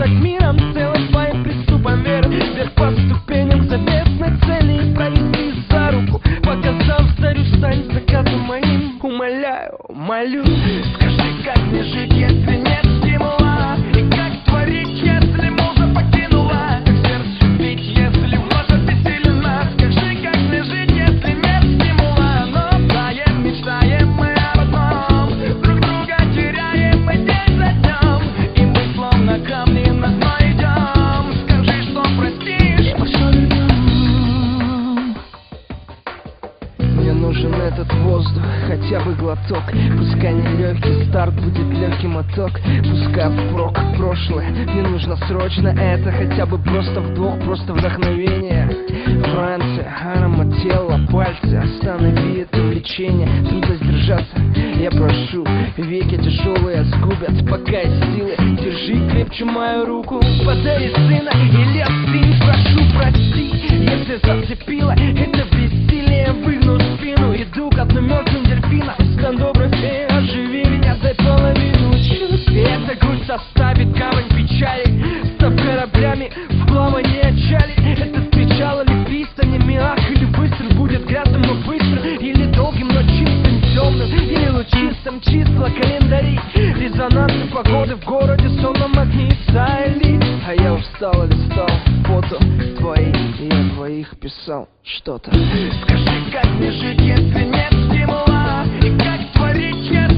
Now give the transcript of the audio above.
над миром целым своим приступом веры. Вверх по ступеням к заветной цели и провести за руку, показав зарю, стань закатом моим. Умоляю, молю, скажи, как мне жить, если нет стимула, и как творить, если муза покинула, как сердцу бить, если ложь обессилена. Скажи, как мне жить, если нет стимула, но знаем, мечтаем мы об одном, друг друга теряем мы день за днем, и мы словно камни на дно идем. Скажи, что простишь, большой любим. Мне нужен этот воздух, хотя бы глоток. Пускай не легкий старт, будет легкий моток. Пускай впрок прошлое, мне нужно срочно это. Хотя бы просто вдох, просто вдохновение. Франция, аромат тела, пальцы, останови это влечение. Трудно сдержаться, я прошу, веки тяжелые сгубят, пока есть силы. Держи крепче мою руку, подари сына или остынь, прошу, прости, если зацепило это бессилие. Выгну спину, иду к одной мертвым дельфина. Стань доброй феей, оживи меня, дай половину чувств. И эта грудь составит камень печали, став кораблями в плавании отчали. Этот причал или пристань, ах, или выстрел будет грязным, но быстро, или долгим, но чистым, темным, или лучистым. Числа календарей, резонансы погоды в городе, сонном огне Сайли. А я устал, листал фото твои, и я твоих писал что-то. Скажи, как мне жить, если нет стимула, и как творить, если